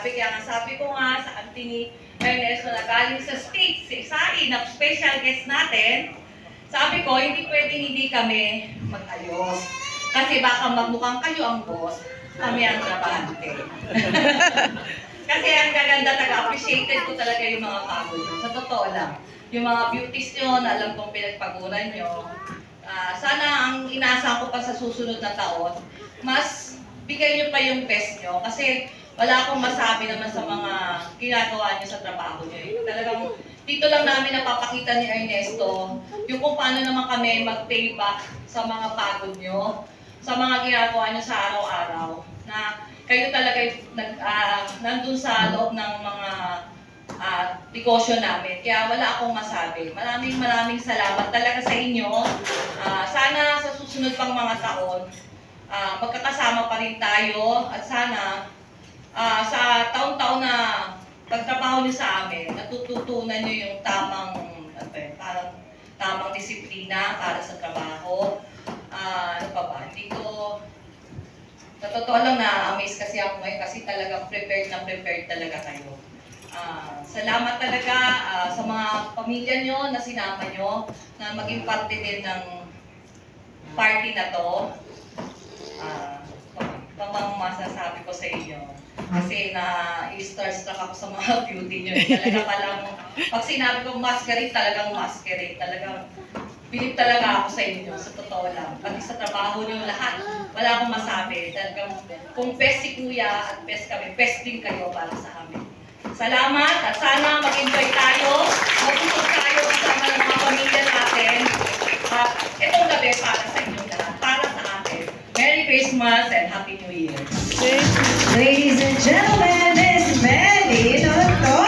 sabi. Kaya nga sabi ko nga sa auntie ni Ernesto na galing sa States, si Isai, na special guest natin, sabi ko, hindi pwedeng hindi kami mag-ayos. Kasi baka magmukhang kayo ang boss, kami ang trabahante. Kasi ang gaganda, taga-appreciated ko talaga yung mga pagod nyo. Sa totoo lang. Yung mga beauties nyo, na alam kong pinagpaguran nyo. Sana ang inaasahan ko pa sa susunod na taon, mas bigay nyo pa yung best nyo. Kasi wala akong masabi naman sa mga ginagawa nyo sa trabaho nyo. Talagang dito lang namin napapakita ni Ernesto yung kung paano naman kami mag-pay back sa mga pagod nyo, sa mga ginagawa nyo sa araw-araw. Na kayo talaga nandun sa loob ng mga negosyo namin. Kaya wala akong masabi. Maraming salamat talaga sa inyo. Sana sa susunod pang mga taon, magkakasama pa rin tayo. At sana sa taon-taon na pagtrabaho niyo sa amin, natututunan niyo yung parang tamang disiplina para sa trabaho. Ano pa ba? Hindi ko... Sa totoo lang na-amaze kasi ako ngayon kasi talagang prepared talaga kayo. Salamat talaga sa mga pamilya nyo na sinama nyo na maging parte din ng party na to. Pamang masasabi ko sa inyo. Kasi na-starstruck ako sa mga beauty nyo. Talaga palang, pag sinabi ko masquerade, talagang masquerade. Talagang bilib talaga ako sa inyo, sa totoo lang. Pati sa trabaho nyo lahat, wala akong masabi. Talagang kung best si Kuya at best kami, best din kayo para sa amin. Salamat at sana mag-enjoy tayo, mag-usap tayo kasama ng mga pamilya natin. At itong gabi para sa inyo lahat, para sa atin. Merry Christmas and Happy New Year. Ladies and gentlemen, Miss Melly Noto!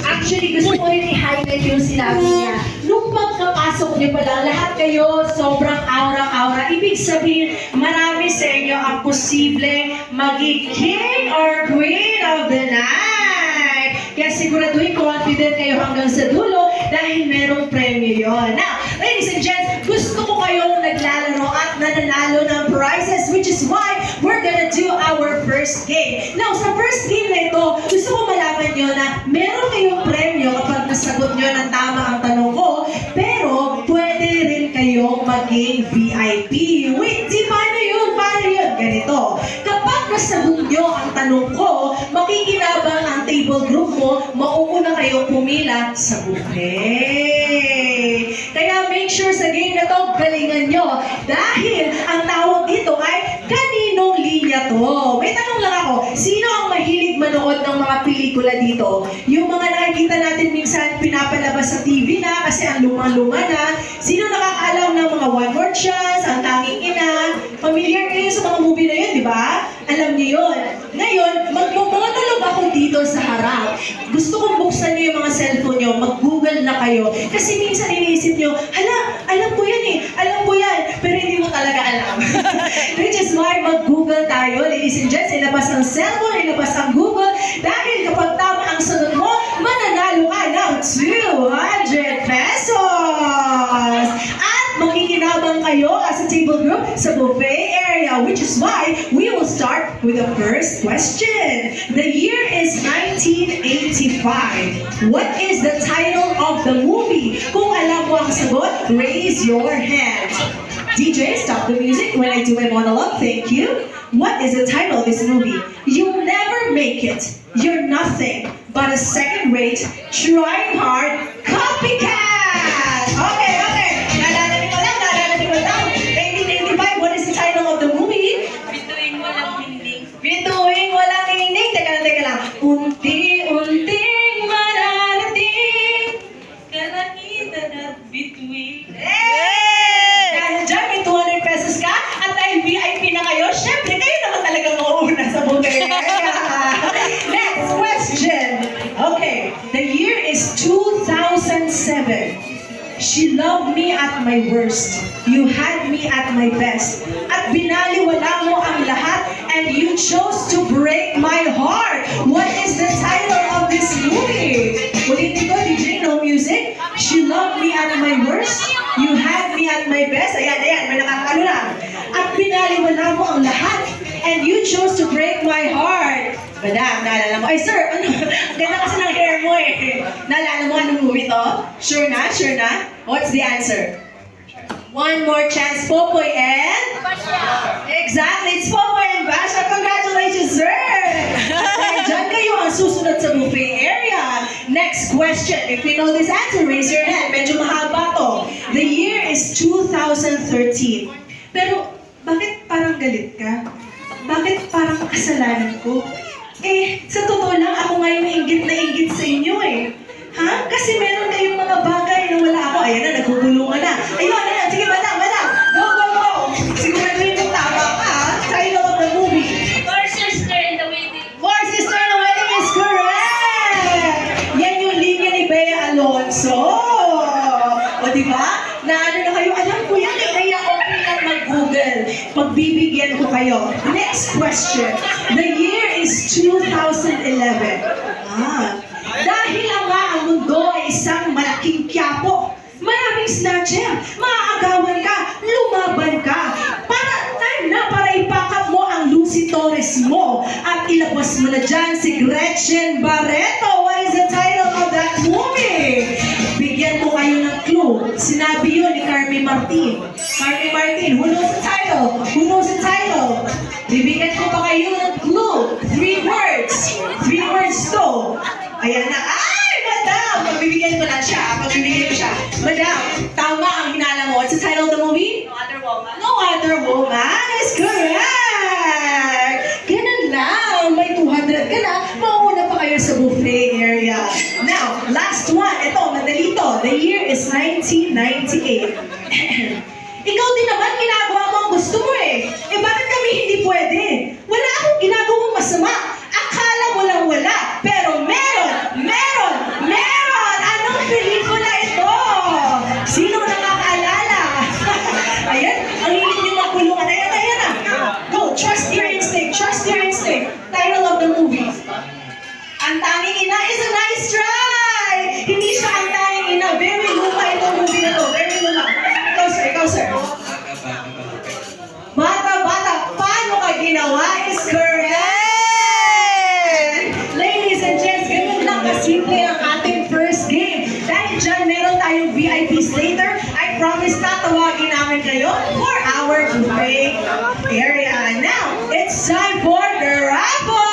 Actually, gusto ko rin i-highlight yung sinabi niya. Nung pagkapasok niyo pa lang, lahat kayo sobrang aura-aura. Ibig sabihin, marami sa inyo ang posible maging king or queen of the night. Kaya siguraduhin confident kayo hanggang sa dulo dahil merong premyo yon. Now, ladies and gents, gusto ko kayong naglalaro at nananalo ng prizes, which is why we're gonna do our first game. Now, sa first game na ito, gusto ko malaman nyo na meron kayong premyo kapag nasagot nyo ng tama ang tanong ko, pero pwede rin kayong maging VIP. Wait, paano yun? Paano yun? Ganito. Kapag nasagot nyo ang tanong ko, makikinabang ang table group mo, mauuna kayong pumila sa buffet. Kaya make sure sa game na to, galingan nyo. Dahil ang tawag dito ay kaninong linya to. May tanong lang ako, sino ang mahilig manood ng mga pelikula dito? Yung mga nakikita natin minsan pinapalabas sa TV na kasi ang luma-luma na. Sino nakakaalam ng mga One More Chance, Ang Tanging Ina? Familiar kayo sa mga movie na yun, di ba? Alam niyo yun. Ngayon, magmonolog ako dito sa harap. Gusto kong buksan niyo yung mga cellphone niyo, mag-google na kayo. Kasi minsan iniisip niyo, hala, alam ko yan eh, alam ko yan, pero hindi mo talaga alam. Which is why mag-google tayo, ladies and gents, ilabas ang cellphone, ilabas ang Google, dahil kapag tama ang sagot mo, mananalo ka ng 200 pesos! At makikinabang kayo as a table group sa buffet area, which is why we will start with the first question. The year is 1985. What is the title of the movie? Kung alam mo ang sagot, raise your hand. DJ, stop the music when I do my monologue. Thank you. What is the title of this movie? You'll never make it. You're nothing but a second-rate, trying hard copycat. Okay. Naalala ko lang. 1985, what is the title of the movie? Bituing walang hinding. Bituing walang hinding. Teka lang. Unti-unting mararating. Kalangitan at bituing. Dahil dyan, may 200 pesos ka at dahil VIP na kayo, syempre kayo naman talaga mauuna sa buffet. Next question. Okay, the year is 2007. She loved me at my worst. You had me at my best. At binaliwala mo ang lahat and you chose to break my heart. What is the title of this movie? Ulitin ko, DJ, no music. She loved me at my worst. You had me at my best. Ayan, may nakakalo lang. At binaliwala mo ang lahat and you chose to break my heart. Madam, naalala mo? Ay, sir, ano? Ang ganda kasi ng hair mo eh. Naalala mo anong movie to? Sure na? Sure na? What's the answer? One more chance, Popoy and? Exactly, it's Popoy and Basha. Congratulations, sir! Diyan kayo ang susunod sa buffet area. Next question. If you know this answer, raise your hand. Medyo mahaba to. The year is 2013. Pero, bakit parang galit ka? Bakit parang kasalanan ko? Eh, sa totoo lang, ako ngayon na inggit sa inyo eh. Ha? Kasi meron kayong mga bagay na wala ako. Ayan na, nagugulungan na. Ayun, ayan. Sige, madam. Go, go, go. Siguraduhin kung tama ka, ha? Title of the movie. Four Sister in the Wedding. Four Sister in the Wedding is correct! Yan yung linya ni Bea Alonso. O, diba? Na ano na kayo, alam ko yan eh, kaya okay lang mag-Google. Pagbibigyan ko kayo. Next question. The year is 2011. Dahil ang mundo ay isang malaking quiapo. Maraming snatcher, maaagawan ka, lumaban ka. Time na para ipakap mo ang Lucy Torres mo at ilabas mo na dyan si Gretchen Barreto. What is the title of that movie? Bigyan ko kayo ng clue. Sinabi yun ni Carmi Martin. Carmi Martin, who knows the title? Who knows the title? Bibigyan ko pa kayo ng clue. 3 words. 3 words to. Ayan na. Ay, madam! Pagbibigyan ko lang siya. Pagbibigyan ko siya. Madam, tama ang hinala mo. What's the title of the movie? No other woman. No Other Woman is correct! Ganun lang. May 200 ka na. Mauna pa kayo sa buffet area. Now, last one. Ito, madali to. The year is 1998. Ikaw din naman, ginagawa mo ang gusto mo eh. Eh, bakit kami hindi pwede? Wala akong ginagawang masama. Akala mo lang wala. Pero meron! Anong pelikula ito? Sino nakakaalala? Ayan, ang hilig niyo magkulungan. Ayan na. Go, trust your instinct. Title of the movie. Ang Tanging Ina is a nice try! Hindi siya Ang Tanging Ina. Very luma itong movie na to. Very luma. Ikaw, sir. Bata, paano ka ginawa is correct! Ladies and gents, ganun lang kasimple ang ating first game. Dahil dyan, meron tayong VIPs later. I promise tatawagin namin kayo for our buffet area. Now, it's time for the raffle!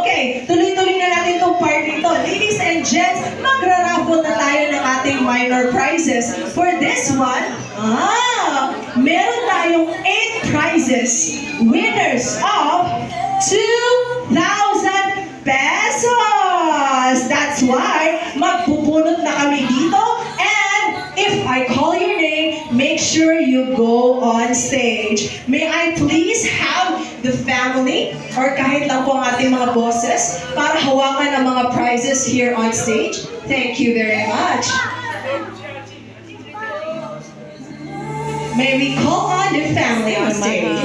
Okay, tuloy-tuloy na natin itong party to. Ladies and gents, magra-raffle na tayo ng ating minor prizes. For this one, meron tayong 8 prizes. Winners of 2,000 pesos! That's why magpupunot na kami dito. And if I call your name, make sure you go on stage. May I please have the family or kahit lang po ang ating mga bosses para hawakan ang mga prizes here on stage. Thank you very much. May we call on the family on stage?